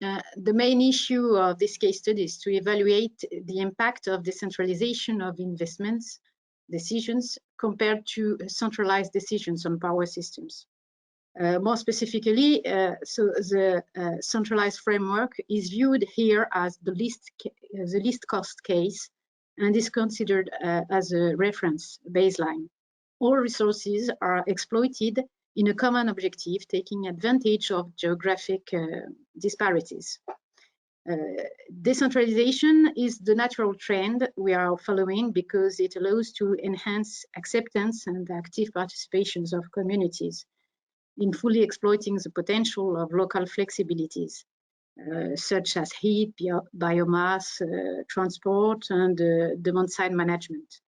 The main issue of this case study is to evaluate the impact of decentralization of investments decisions compared to centralized decisions on power systems. More specifically, so the centralized framework is viewed here as the least cost case and is considered as a reference baseline. All resources are exploited in a common objective, taking advantage of geographic disparities. Decentralization is the natural trend we are following because it allows to enhance acceptance and active participations of communities in fully exploiting the potential of local flexibilities, such as heat, biomass, transport, and demand-side management.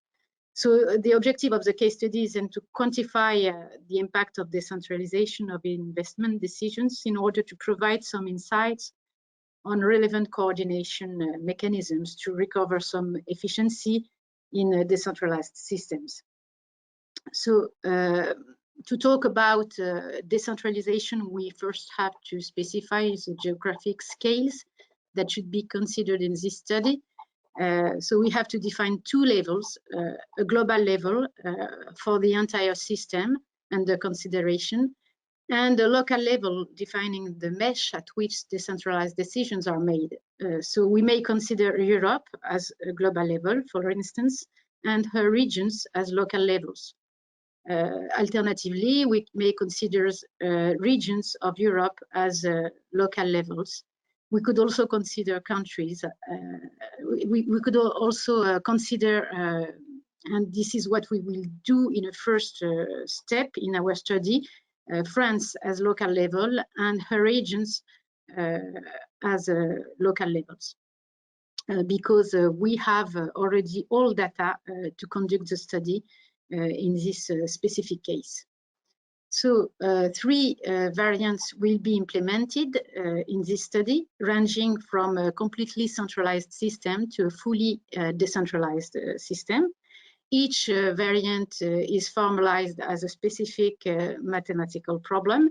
So the objective of the case study is then to quantify the impact of decentralization of investment decisions in order to provide some insights on relevant coordination mechanisms to recover some efficiency in decentralized systems. So to talk about decentralization, we first have to specify the geographic scales that should be considered in this study. So we have to define two levels, a global level for the entire system under consideration, and a local level defining the mesh at which decentralized decisions are made. So we may consider Europe as a global level, for instance, and her regions as local levels. Alternatively, we may consider regions of Europe as local levels. We could also consider countries. We could also consider, and this is what we will do in a first step in our study, France as local level and her regions as local levels. Because we have already all data to conduct the study in this specific case. So three variants will be implemented in this study, ranging from a completely centralized system to a fully decentralized system. Each variant is formalized as a specific mathematical problem.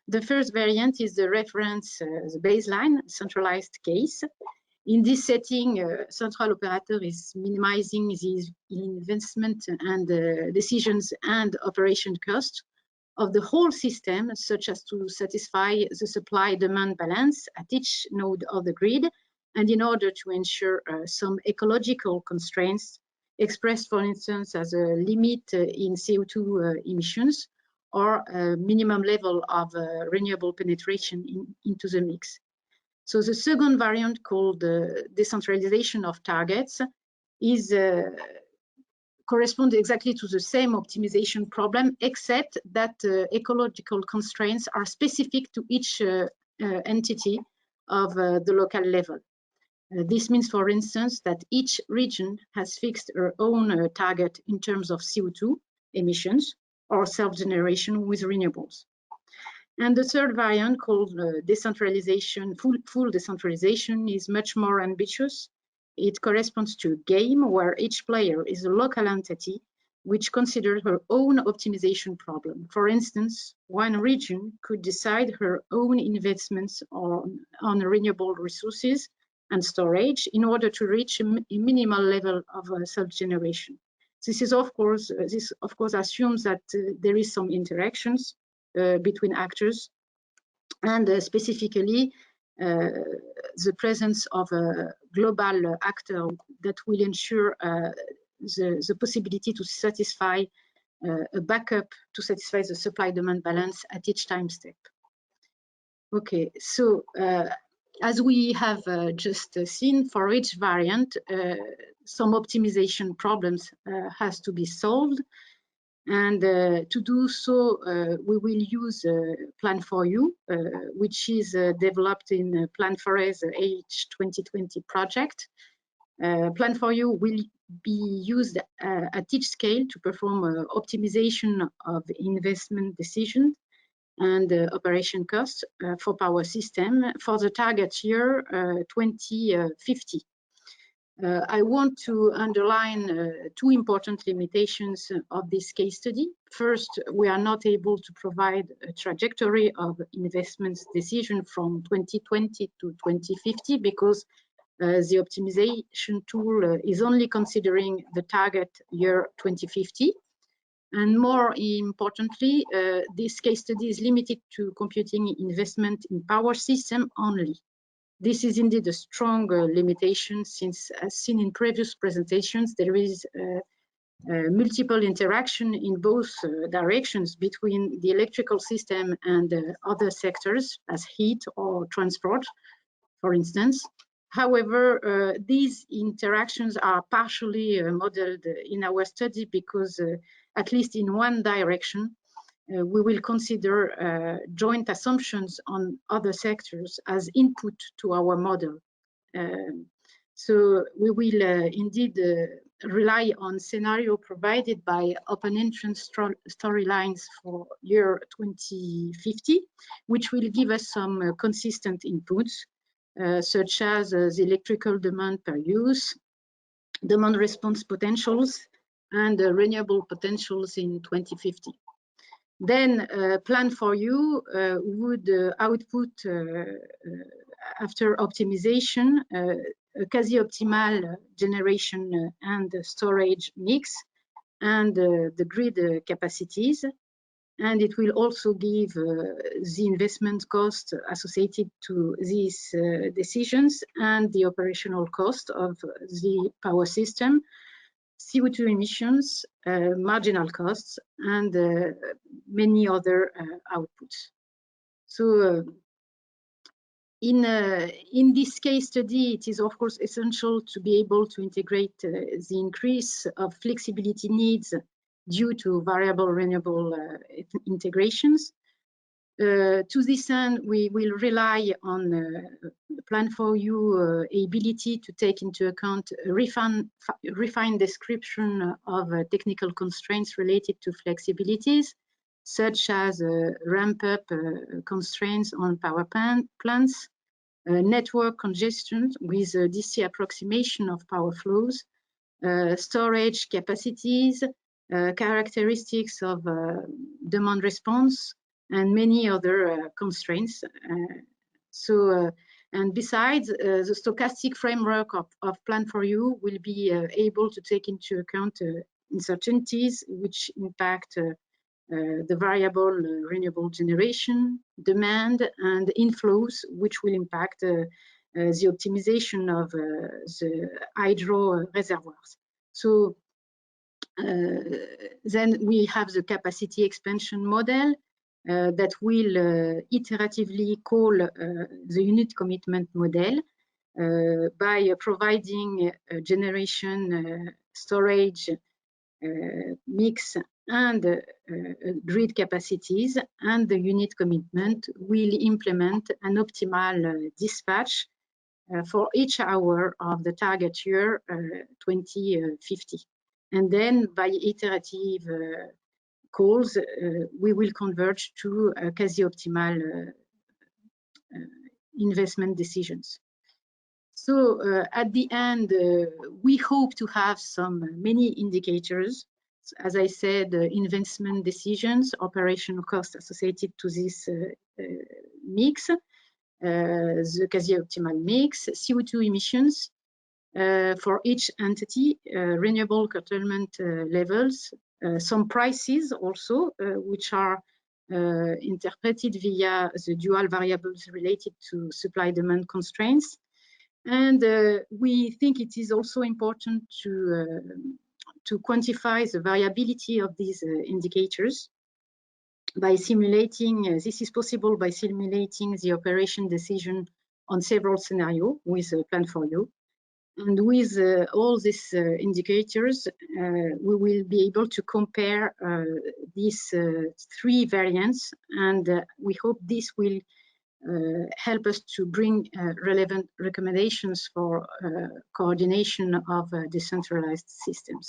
The first variant is the reference, the baseline centralized case. In this setting, central operator is minimizing the investment and decisions and operation cost of the whole system, such as to satisfy the supply-demand balance at each node of the grid, and in order to ensure some ecological constraints expressed, for instance, as a limit in CO2 emissions or a minimum level of renewable penetration into the mix. So the second variant, called decentralization of targets, is corresponds exactly to the same optimization problem, except that ecological constraints are specific to each entity of the local level. This means, for instance, that each region has fixed her own target in terms of CO2 emissions or self-generation with renewables. And the third variant, called decentralization, full decentralization, is much more ambitious. It corresponds to a game where each player is a local entity which considers her own optimization problem. For instance, one region could decide her own investments on renewable resources and storage in order to reach a minimal level of self-generation. This of course assumes that there is some interactions between actors, and specifically the presence of a global actor that will ensure the possibility to satisfy a backup to satisfy the supply-demand balance at each time step. Okay, so as we have just seen, for each variant, some optimization problems has to be solved. And to do so, we will use Plan4U, which is developed in Plan4U's H2020 project. Plan4U will be used at each scale to perform optimization of investment decisions and operation costs for power system for the target year 2050. I want to underline two important limitations of this case study. First, we are not able to provide a trajectory of investments decision from 2020 to 2050 because the optimization tool is only considering the target year 2050. And more importantly, this case study is limited to computing investment in power system only. This is indeed a strong limitation since, as seen in previous presentations, there is multiple interaction in both directions between the electrical system and other sectors as heat or transport, for instance. However, these interactions are partially modeled in our study because at least in one direction, we will consider joint assumptions on other sectors as input to our model. So we will indeed rely on scenario provided by open entrance storylines for year 2050, which will give us some consistent inputs, such as the electrical demand per use, demand response potentials, and renewable potentials in 2050. Then Plan for You would output, after optimization, a quasi-optimal generation and storage mix and the grid capacities. And it will also give the investment cost associated to these decisions and the operational cost of the power system, CO2 emissions, marginal costs, and many other outputs. So in this case study, it is of course essential to be able to integrate the increase of flexibility needs due to variable renewable integrations. To this end, we will rely on Plan for You ability to take into account a refined description of technical constraints related to flexibilities, such as ramp-up constraints on power plants, network congestion with DC approximation of power flows, storage capacities, characteristics of demand response, and many other constraints. And besides, the stochastic framework of Plan for You will be able to take into account uncertainties which impact the variable renewable generation, demand, and inflows, which will impact the optimization of the hydro reservoirs. So then we have the capacity expansion model that will iteratively call the unit commitment model by providing generation, storage, mix, and grid capacities, and the unit commitment will implement an optimal dispatch for each hour of the target year 2050. And then by iterative calls, we will converge to quasi-optimal investment decisions. So at the end, we hope to have many indicators. As I said, investment decisions, operational costs associated to this mix, the quasi-optimal mix, CO2 emissions for each entity, renewable curtailment levels, some prices also, which are interpreted via the dual variables related to supply-demand constraints. And we think it is also important to quantify the variability of these indicators by simulating. This is possible by simulating the operation decision on several scenarios with Plan for You. And with all these indicators, we will be able to compare these three variants, and we hope this will help us to bring relevant recommendations for coordination of decentralized systems.